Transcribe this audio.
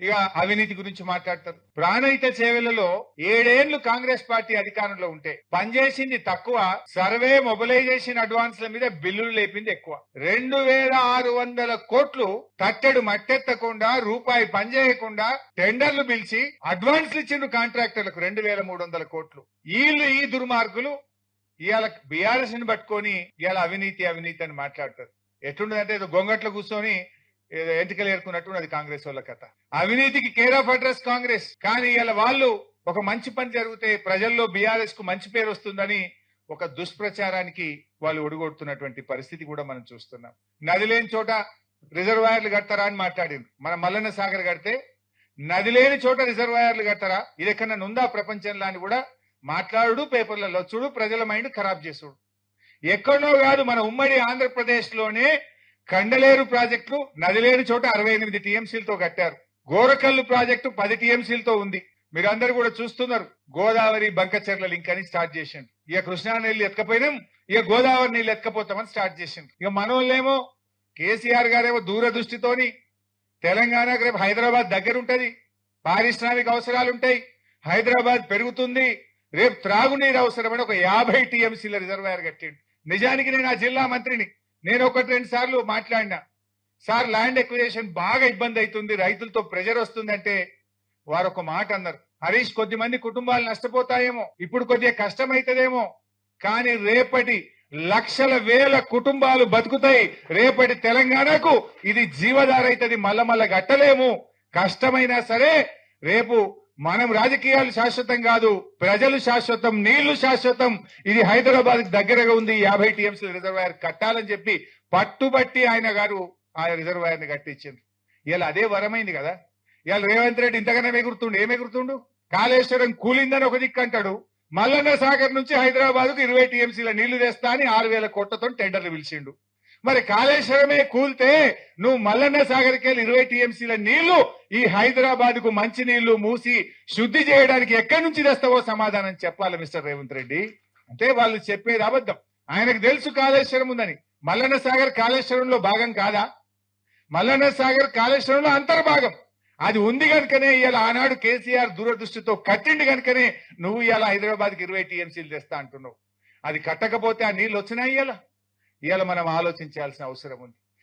ఇక అవినీతి గురించి మాట్లాడతారు. ప్రాణహిత సేవలలో 7 ఏళ్లు కాంగ్రెస్ పార్టీ అధికారంలో ఉంటే పనిచేసింది తక్కువ, సర్వే మొబిలైజేషన్ అడ్వాన్స్ల మీద బిల్లులు లేపింది ఎక్కువ. 2600 కోట్లు తట్టెడు మట్టెత్తకుండా రూపాయి పనిచేయకుండా టెండర్లు పిలిచి అడ్వాన్స్లు ఇచ్చిండ్రు కాంట్రాక్టర్లకు 2300 కోట్లు. వీళ్ళు ఈ దుర్మార్గులు ఇవాళ బీఆర్ఎస్ ని పట్టుకొని ఇవాళ అవినీతి అవినీతి అని మాట్లాడతారు. ఎట్లుండదంటే ఏదో గొంగట్లో కూర్చొని ఎంటికలు ఏరుకున్నట్టు అది కాంగ్రెస్ వాళ్ళ కథ. అవినీతికి కేర్ ఆఫ్ అడ్రస్ కాంగ్రెస్. కానీ ఇలా వాళ్ళు ఒక మంచి పని జరిగితే ప్రజల్లో బీఆర్ఎస్ కు మంచి పేరు వస్తుందని ఒక దుష్ప్రచారానికి వాళ్ళు ఒడిగొడుతున్నటువంటి పరిస్థితి కూడా మనం చూస్తున్నాం. నది లేని చోట రిజర్వాయర్లు కడతారా అని మాట్లాడింది. మన మల్లన్న సాగర్ కడితే నది లేని చోట రిజర్వాయర్లు కడతారా, ఇది ఎక్కడన్నా ఉందా ప్రపంచంలో అని కూడా మాట్లాడు, పేపర్లలో చూడు, ప్రజల మైండ్ ఖరాబ్ చేసుడు. ఎక్కడో కాదు, మన ఉమ్మడి ఆంధ్రప్రదేశ్ లోనే కండలేరు ప్రాజెక్టు నది లేని చోట 68 టీఎంసీలతో కట్టారు. గోరకల్లు ప్రాజెక్టు 10 టీఎంసీలతో ఉంది. మీరందరూ కూడా చూస్తున్నారు. గోదావరి బంకచెర్ల లింక్ అని స్టార్ట్ చేసిండు. ఇక కృష్ణా నీళ్లు ఎత్తుకపోయినాం, ఇక గోదావరి నీళ్లు ఎత్తుకపోతామని స్టార్ట్ చేసిండు. ఇక మనోళ్ళేమో కేసీఆర్ గారేమో దూరదృష్టితోని తెలంగాణకు రేపు హైదరాబాద్ దగ్గర ఉంటది, పారిశ్రామిక అవసరాలు ఉంటాయి, హైదరాబాద్ పెరుగుతుంది, రేపు త్రాగునీరు అవసరమని ఒక 50 టీఎంసీల రిజర్వాయర్ కట్టిండు. నిజానికి నేను ఆ జిల్లా మంత్రిని, నేను 1-2 సార్లు మాట్లాడినా, సార్ ల్యాండ్ ఎక్విజిషన్ బాగా ఇబ్బంది అవుతుంది, రైతులతో ప్రెజర్ వస్తుందంటే వారు ఒక మాట అన్నారు, హరీష్ కొద్ది మంది కుటుంబాలు నష్టపోతాయేమో, ఇప్పుడు కొద్దిగా కష్టమైతదేమో, కానీ రేపటి లక్షల వేల కుటుంబాలు బతుకుతాయి. రేపటి తెలంగాణకు ఇది జీవధార అవుతుంది, మల్ల గట్టలేము, కష్టమైనా సరే రేపు మనం రాజకీయాలు శాశ్వతం కాదు, ప్రజలు శాశ్వతం, నీళ్లు శాశ్వతం. ఇది హైదరాబాద్ దగ్గరగా ఉంది, 50 టీఎంసీ రిజర్వాయర్ కట్టాలని చెప్పి పట్టుబట్టి ఆయన గారు ఆ రిజర్వాయర్ ని కట్టించింది. ఇలా అదే వరమైంది కదా. ఇవాళ రేవంత్ రెడ్డి ఇంతగానే ఏమెగురుతుండు, కాళేశ్వరం కూలిందని ఒక దిక్కు అంటాడు, మల్లన్న సాగర్ నుంచి హైదరాబాద్ కు 20 టీఎంసీల నీళ్లు తెస్తా అని 6000 కోట్లతో టెండర్లు పిలిచిండు. మరి కాళేశ్వరమే కూల్తే నువ్వు మల్లన్న సాగర్కి వెళ్ళి 20 టీఎంసీల నీళ్లు ఈ హైదరాబాద్ కు మంచి నీళ్లు మూసి శుద్ధి చేయడానికి ఎక్కడి నుంచి తెస్తావో సమాధానం చెప్పాలి మిస్టర్ రేవంత్ రెడ్డి. అంటే వాళ్ళు చెప్పేది అబద్ధం. ఆయనకు తెలుసు కాళేశ్వరం ఉందని. మల్లన్న సాగర్ కాళేశ్వరంలో భాగం కాదా? మల్లన్న సాగర్ కాళేశ్వరంలో అంతర్భాగం. అది ఉంది కనుకనే ఇవాళ ఆనాడు కేసీఆర్ దూరదృష్టితో కట్టిండి కనుకనే నువ్వు ఇవాళ హైదరాబాద్ కి 20 టీఎంసీలు తెస్తా అంటున్నావు. అది కట్టకపోతే ఆ నీళ్లు వచ్చినాయి. ఇవాళ మనం ఆలోచించాల్సిన అవసరం ఉంది.